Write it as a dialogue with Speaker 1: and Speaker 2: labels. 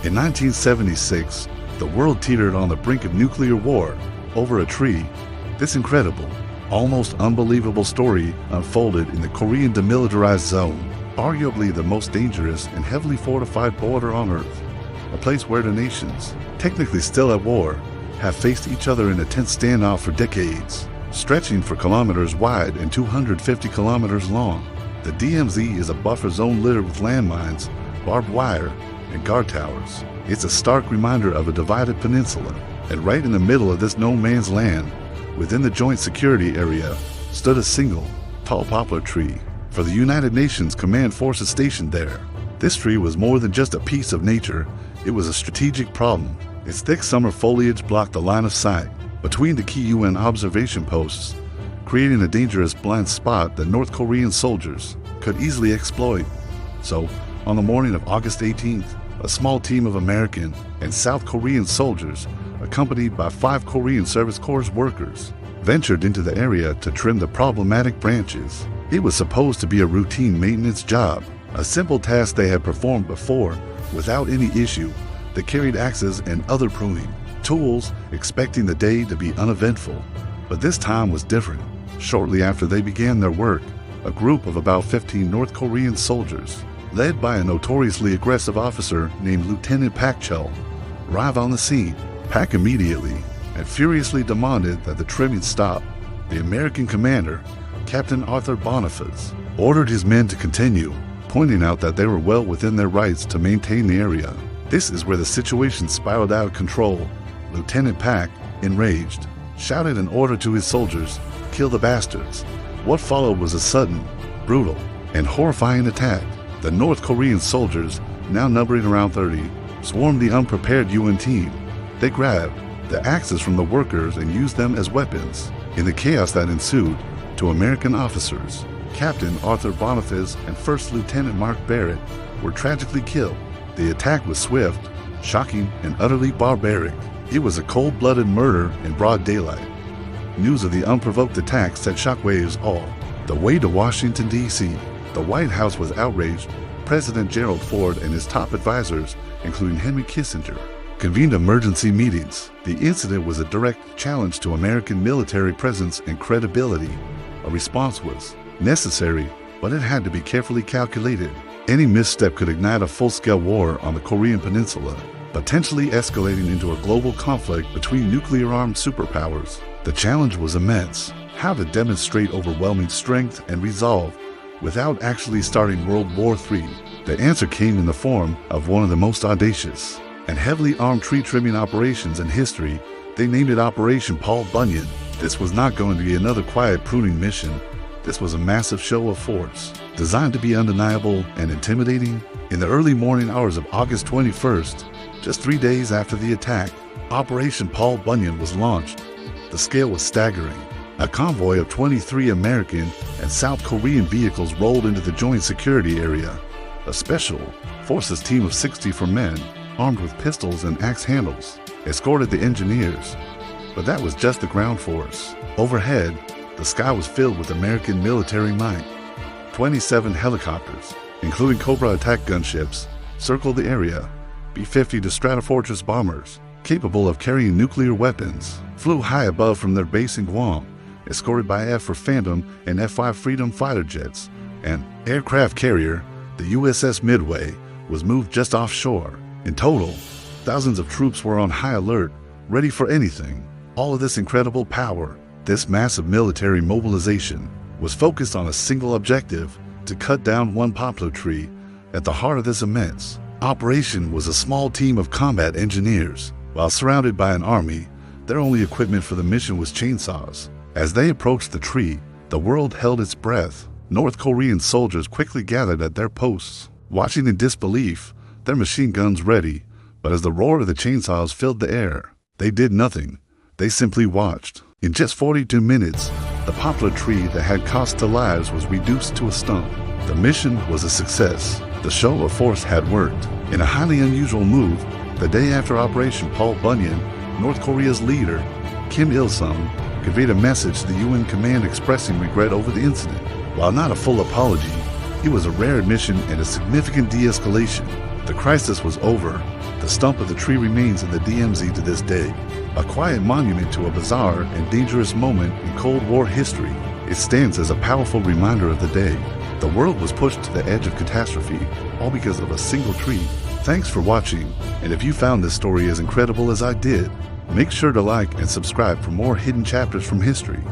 Speaker 1: In 1976, the world teetered on the brink of nuclear war over a tree. This incredible, almost unbelievable story unfolded in the Korean demilitarized zone, arguably the most dangerous and heavily fortified border on Earth, a place where the nations, technically still at war, have faced each other in a tense standoff for decades, stretching for kilometers wide and 250 kilometers long. The DMZ is a buffer zone littered with landmines, barbed wire, and guard towers. It's a stark reminder of a divided peninsula, and right in the middle of this no man's land, within the joint security area, stood a single, tall poplar tree for the United Nations command forces stationed there. This tree was more than just a piece of nature, it was a strategic problem. Its thick summer foliage blocked the line of sight between the key UN observation posts, creating a dangerous blind spot that North Korean soldiers could easily exploit. So, on the morning of August 18th, a small team of American and South Korean soldiers, accompanied by 5 Korean Service Corps workers, ventured into the area to trim the problematic branches. It was supposed to be a routine maintenance job, a simple task they had performed before without any issue. They carried axes and other pruning tools, expecting the day to be uneventful. But this time was different. Shortly after they began their work, a group of about 15 North Korean soldiers, led by a notoriously aggressive officer named Lieutenant Pak Chul, arrived on the scene. Pak immediately and furiously demanded that the trimming stop. The American commander, Captain Arthur Boniface, ordered his men to continue, pointing out that they were well within their rights to maintain the area. This is where the situation spiraled out of control. Lieutenant Pak, enraged, shouted an order to his soldiers, "Kill the bastards." What followed was a sudden, brutal, and horrifying attack. The North Korean soldiers, now numbering around 30, swarmed the unprepared UN team. They grabbed the axes from the workers and used them as weapons. In the chaos that ensued, 2 American officers, Captain Arthur Boniface and First Lieutenant Mark Barrett, were tragically killed. The attack was swift, shocking, and utterly barbaric. It was a cold-blooded murder in broad daylight. News of the unprovoked attack sent shockwaves all the way to Washington, D.C. The White House was outraged. President Gerald Ford and his top advisors, including Henry Kissinger, convened emergency meetings. The incident was a direct challenge to American military presence and credibility. A response was necessary, but it had to be carefully calculated. Any misstep could ignite a full-scale war on the Korean Peninsula, potentially escalating into a global conflict between nuclear-armed superpowers. The challenge was immense: how to demonstrate overwhelming strength and resolve without actually starting World War III. The answer came in the form of one of the most audacious and heavily armed tree trimming operations in history. They named it Operation Paul Bunyan. This was not going to be another quiet pruning mission. This was a massive show of force, designed to be undeniable and intimidating. In the early morning hours of August 21st, just 3 days after the attack, Operation Paul Bunyan was launched. The scale was staggering. A convoy of 23 American and South Korean vehicles rolled into the joint security area. A special forces team of 64 men, armed with pistols and axe handles, escorted the engineers. But that was just the ground force. Overhead, the sky was filled with American military might. 27 helicopters, including Cobra attack gunships, circled the area. B-50 Stratofortress bombers, capable of carrying nuclear weapons, flew high above from their base in Guam, escorted by F-4 Phantom and F-5 Freedom fighter jets. An aircraft carrier, the USS Midway, was moved just offshore. In total, thousands of troops were on high alert, ready for anything. All of this incredible power, this massive military mobilization, was focused on a single objective: to cut down one poplar tree. At the heart of this immense operation was a small team of combat engineers. While surrounded by an army, their only equipment for the mission was chainsaws. As they approached the tree, the world held its breath. North Korean soldiers quickly gathered at their posts, watching in disbelief, their machine guns ready. But as the roar of the chainsaws filled the air, they did nothing. They simply watched. In just 42 minutes, the poplar tree that had cost the lives was reduced to a stump. The mission was a success. The show of force had worked. In a highly unusual move, the day after Operation Paul Bunyan, North Korea's leader, Kim Il-sung, conveyed a message to the UN command expressing regret over the incident. While not a full apology, it was a rare admission and a significant de-escalation. The crisis was over, The stump of the tree remains in the DMZ to this day, a quiet monument to a bizarre and dangerous moment in Cold War history. It stands as a powerful reminder of the day the world was pushed to the edge of catastrophe, all because of a single tree. Thanks for watching, and if you found this story as incredible as I did, make sure to like and subscribe for more hidden chapters from history.